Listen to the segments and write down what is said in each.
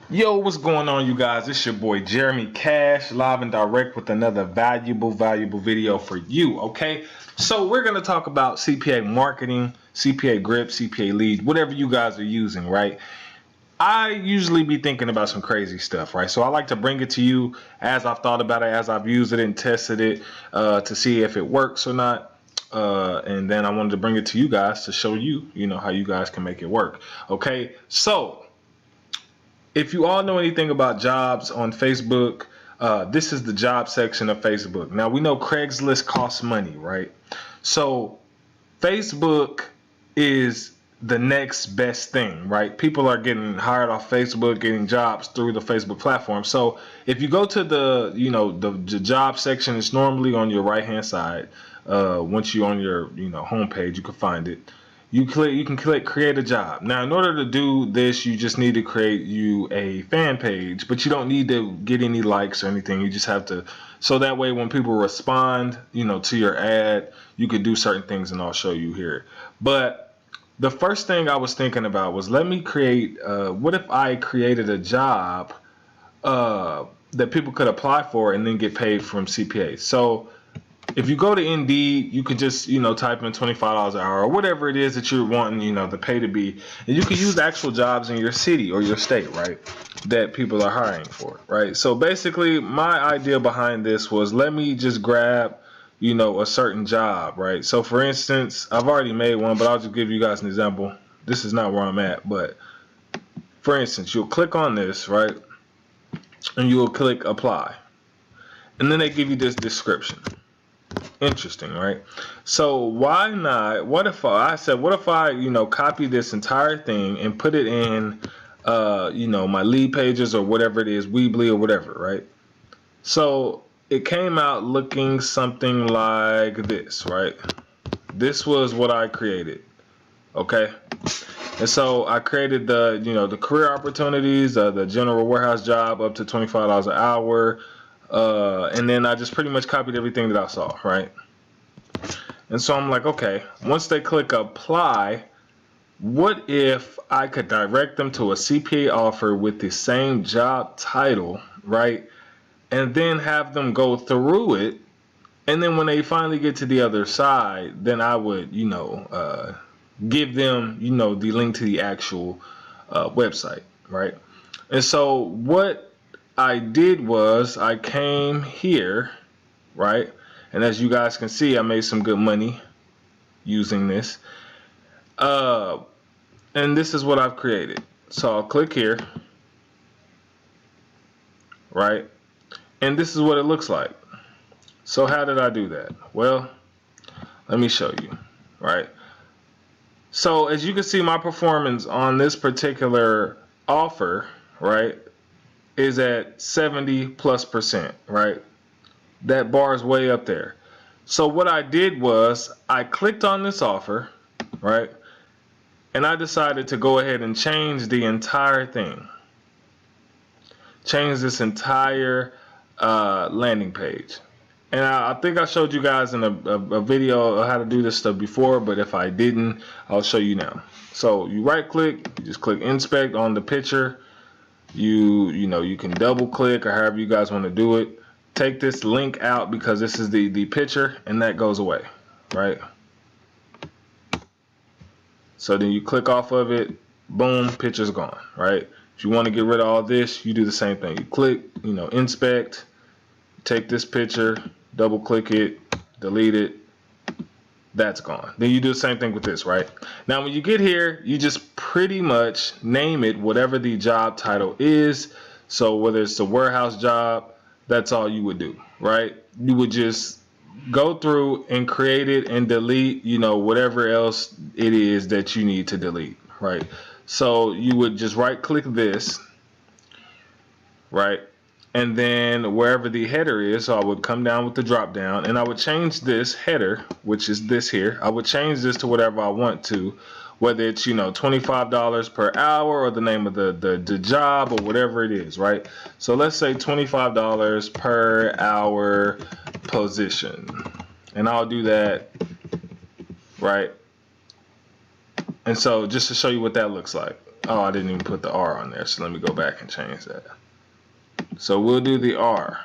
Yo, what's going on, you guys? It's your boy Jeremy Cash, live and direct with another valuable video for you. Okay, so we're gonna talk about CPA marketing, Cpagrip, CPA leads, whatever you guys are using, right? I usually be thinking about some crazy stuff, right? So I like to bring it to you as I've thought about it, as I've used it and tested it to see if it works or not. And then I wanted to bring it to you guys to show you, how you guys can make it work. Okay, so if you all know anything about jobs on Facebook, this is the job section of Facebook. Now, we know Craigslist costs money, right? So Facebook is the next best thing, right? People are getting hired off Facebook, getting jobs through the Facebook platform. So if you go to the job section, it's normally on your right hand side. Once you're on your home page, you can find it. You can click create a job. Now, in order to do this, you just need to create you a fan page, but you don't need to get any likes or anything. You just have to, so that way when people respond, to your ad, you can do certain things, and I'll show you here. But the first thing I was thinking about was, let me create, what if I created a job that people could apply for and then get paid from CPA? So if you go to Indeed, you could just, type in $25 an hour or whatever it is that you're wanting, the pay to be. And you can use actual jobs in your city or your state, right, that people are hiring for, right? So basically, my idea behind this was, let me just grab, a certain job, right? So for instance, I've already made one, but I'll just give you guys an example. This is not where I'm at, but for instance, you'll click on this, right? And you'll click apply. And then they give you this description. Interesting, right? So why not, what if I copy this entire thing and put it in my lead pages or whatever it is, Weebly or whatever, right? So it came out looking something like this, right? This was what I created. Okay, and so I created the career opportunities, the general warehouse job up to $25 an hour. And then I just pretty much copied everything that I saw, right? And so I'm like, okay, once they click apply, what if I could direct them to a CPA offer with the same job title, right? And then have them go through it. And then when they finally get to the other side, then I would, give them, the link to the actual website, right? And so what I did was I came here, right? And as you guys can see, I made some good money using this. And this is what I've created. So I'll click here, right? And this is what it looks like. So how did I do that? Well, let me show you, right? So as you can see, my performance on this particular offer, right, is at 70+%, right? That bar is way up there. So what I did was I clicked on this offer, right? And I decided to go ahead and change the entire thing. Change this entire landing page. And I think I showed you guys in a video of how to do this stuff before, but if I didn't, I'll show you now. So you right click, you just click inspect on the picture. You can double click or however you guys want to do it. Take this link out because this is the picture, and that goes away, right? So then you click off of it, boom, picture's gone, right? If you want to get rid of all this, you do the same thing. You click, inspect, take this picture, double click it, delete it, that's gone. Then you do the same thing with this, right? Now when you get here, you just pretty much name it whatever the job title is. So whether it's a warehouse job, that's all you would do, right? You would just go through and create it and delete, whatever else it is that you need to delete, right? So you would just right click this, right? And then wherever the header is, so I would come down with the drop down and I would change this header, which is this here. I would change this to whatever I want to, whether it's, $25 per hour or the name of the job or whatever it is, right? So let's say $25 per hour position. And I'll do that, right? And so just to show you what that looks like. Oh, I didn't even put the R on there, so let me go back and change that. So we'll do the R,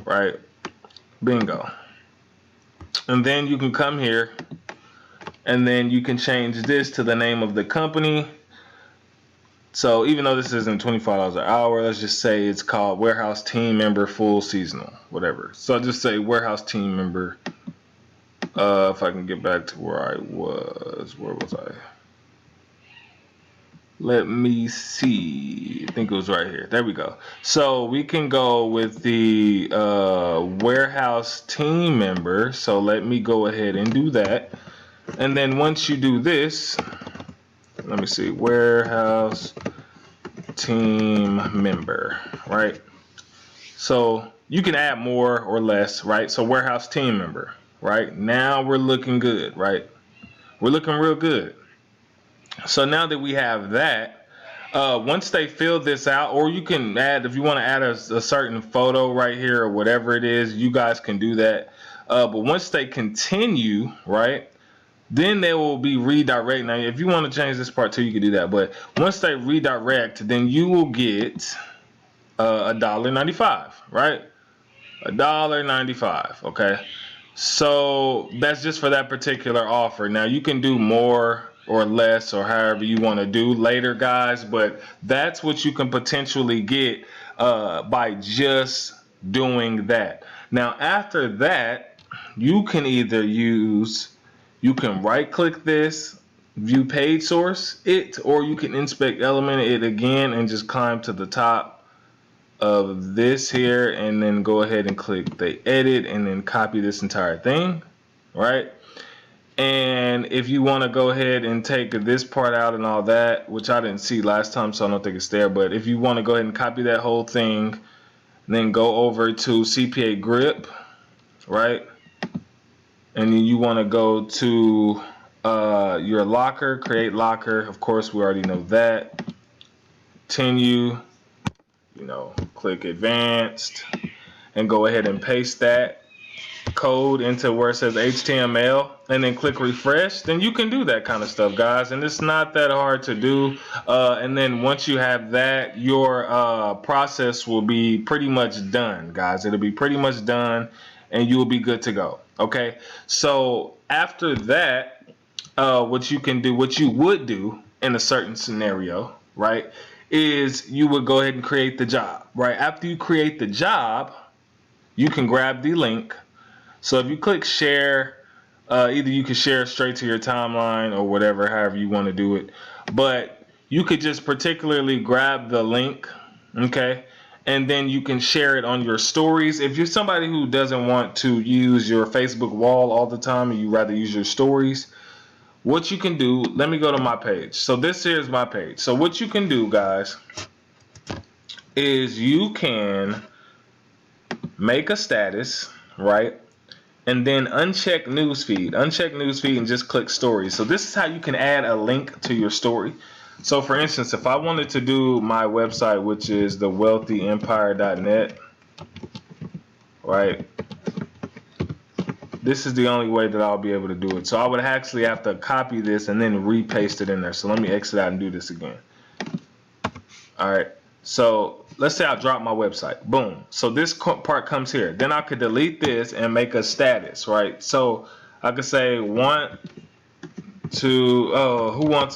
right? Bingo. And then you can come here and then you can change this to the name of the company. So even though this isn't $25 an hour, let's just say it's called Warehouse Team Member Full Seasonal, whatever. So I'll just say Warehouse Team Member. If I can get back to where I was, where was I? Let me see. I think it was right here. There we go. So we can go with the warehouse team member. So let me go ahead and do that. And then once you do this, let me see, warehouse team member, right? So you can add more or less, right? So warehouse team member, right? Now we're looking good, right? We're looking real good. So now that we have that, once they fill this out, or you can add, if you want to add a certain photo right here or whatever it is, you guys can do that. But once they continue, right, then they will be redirected. Now, if you want to change this part too, you can do that. But once they redirect, then you will get $1.95, right? $1.95, okay? So that's just for that particular offer. Now you can do more or less or however you want to do later, guys, but that's what you can potentially get by just doing that. Now after that, you can either you can right click this, view page source it, or you can inspect element it again and just climb to the top of this here and then go ahead and click the edit and then copy this entire thing, right? And if you want to go ahead and take this part out and all that, which I didn't see last time, so I don't think it's there, but if you want to go ahead and copy that whole thing, then go over to Cpagrip, right? And then you want to go to your locker, create locker. Of course, we already know that. Continue. You know, click advanced and go ahead and paste that code into where it says HTML and then click refresh. Then you can do that kind of stuff, guys, and it's not that hard to do. And then once you have that, your process will be pretty much done, guys. It'll be pretty much done and you'll be good to go. Okay, so after that, what you can do, what you would do in a certain scenario, right, is you would go ahead and create the job, right? After you create the job, you can grab the link. So if you click share, either you can share straight to your timeline or whatever, however you want to do it. But you could just particularly grab the link, okay? And then you can share it on your stories. If you're somebody who doesn't want to use your Facebook wall all the time and you rather use your stories, what you can do, let me go to my page. So this here is my page. So what you can do, guys, is you can make a status, right? And then uncheck newsfeed. Uncheck newsfeed and just click stories. So this is how you can add a link to your story. So for instance, if I wanted to do my website, which is thewealthyempire.net, right? This is the only way that I'll be able to do it. So I would actually have to copy this and then repaste it in there. So let me exit out and do this again. All right. So let's say I drop my website. Boom. So this part comes here. Then I could delete this and make a status, right? So I could say who wants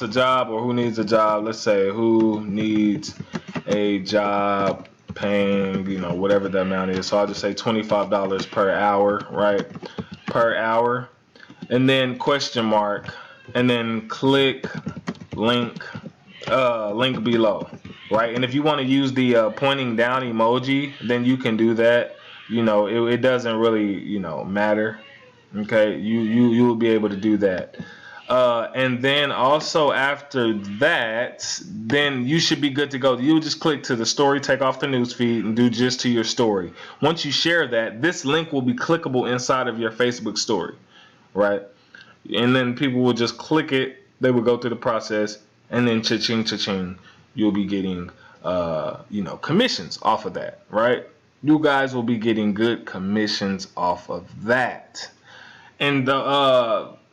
a job or who needs a job? Let's say who needs a job paying, you know, whatever the amount is. So I'll just say $25 per hour, right? Per hour, and then question mark, and then click link below, right? And if you want to use the pointing down emoji, then you can do that. You know, it doesn't really, you know, matter. Okay, you will be able to do that. And then also after that, then you should be good to go. You'll just click to the story, take off the newsfeed, and do just to your story. Once you share that, this link will be clickable inside of your Facebook story, right? And then people will just click it. They will go through the process, and then cha-ching, cha-ching, you'll be getting, you know, commissions off of that, right? You guys will be getting good commissions off of that. And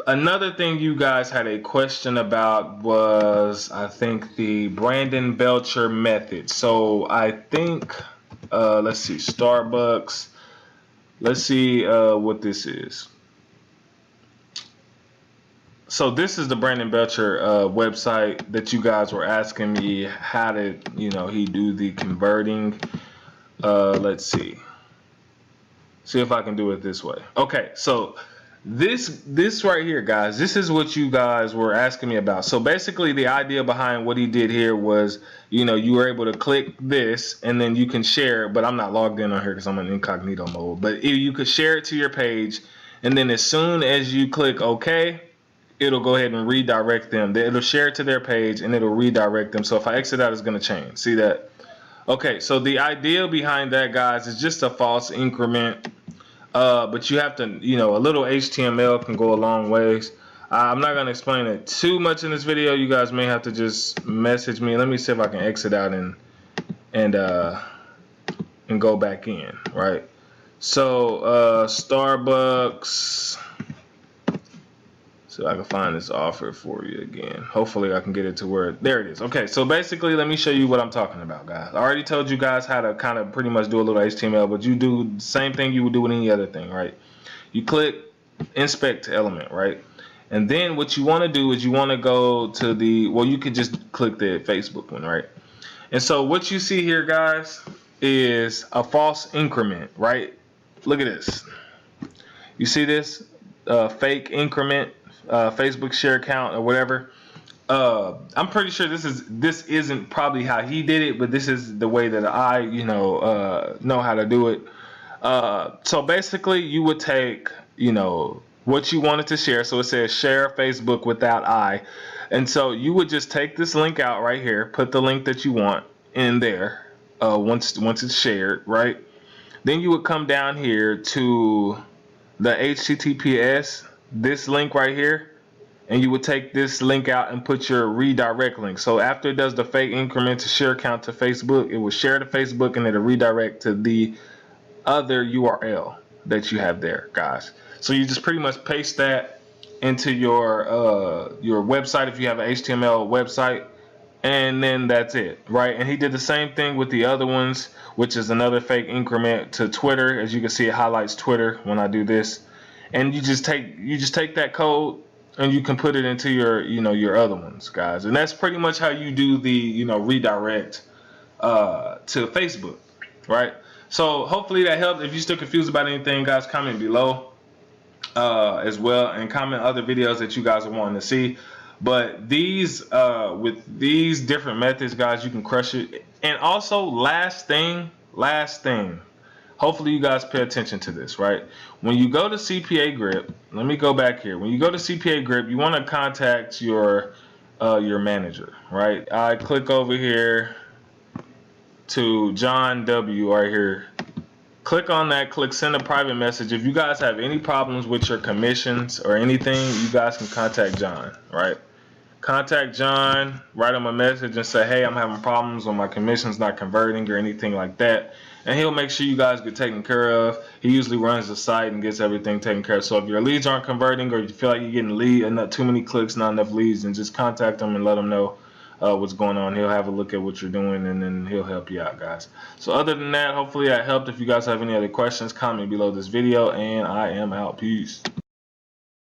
Another thing you guys had a question about was, I think, the Brandon Belcher method. So I think, let's see, Starbucks. Let's see what this is. So this is the Brandon Belcher website that you guys were asking me how did, he do the converting. Let's see if I can do it this way. Okay, so this right here, guys, this is what you guys were asking me about. So basically the idea behind what he did here was, you were able to click this and then you can share, but I'm not logged in on here because I'm in incognito mode, but you could share it to your page, and then as soon as you click OK, it'll go ahead and redirect them. It'll share it to their page and it'll redirect them. So if I exit out, it's going to change. See that? Okay, so the idea behind that, guys, is just a false increment. But you have to, a little HTML can go a long ways. I'm not going to explain it too much in this video. You guys may have to just message me. Let me see if I can exit out and go back in, right? So Starbucks. So I can find this offer for you again. Hopefully I can get it to where, there it is. Okay, so basically let me show you what I'm talking about, guys. I already told you guys how to kind of pretty much do a little HTML, but you do the same thing you would do with any other thing, right? You click inspect element, right? And then what you want to do is you want to go to the, well, you could just click the Facebook one, right? And so what you see here, guys, is a false increment, right? Look at this. You see this fake increment? Facebook share account or whatever. I'm pretty sure this isn't probably how he did it, but this is the way that I know how to do it. So basically you would take what you wanted to share. So it says share Facebook without I, and so you would just take this link out right here, put the link that you want in there once it's shared, right? Then you would come down here to the HTTPS, this link right here, and you would take this link out and put your redirect link. So after it does the fake increment to share account to Facebook, it will share to Facebook and it'll redirect to the other URL that you have there, guys. So you just pretty much paste that into your website if you have an HTML website, and then that's it, right? And he did the same thing with the other ones, which is another fake increment to Twitter. As you can see, it highlights Twitter when I do this. And you just take that code and you can put it into your your other ones, guys. And that's pretty much how you do the redirect to Facebook, right? So hopefully that helped. If you're still confused about anything, guys, comment below as well, and comment other videos that you guys are wanting to see. But these with these different methods, guys, you can crush it. And also, last thing. Hopefully you guys pay attention to this, right? When you go to Cpagrip, let me go back here. When you go to Cpagrip, you want to contact your manager, right? I click over here to John W. right here. Click on that, click send a private message. If you guys have any problems with your commissions or anything, you guys can contact John, right? Contact John, write him a message and say, hey, I'm having problems with my commissions not converting or anything like that. And he'll make sure you guys get taken care of. He usually runs the site and gets everything taken care of. So if your leads aren't converting, or you feel like you're getting not too many clicks, not enough leads, then just contact him and let him know what's going on. He'll have a look at what you're doing, and then he'll help you out, guys. So other than that, hopefully that helped. If you guys have any other questions, comment below this video, and I am out. Peace.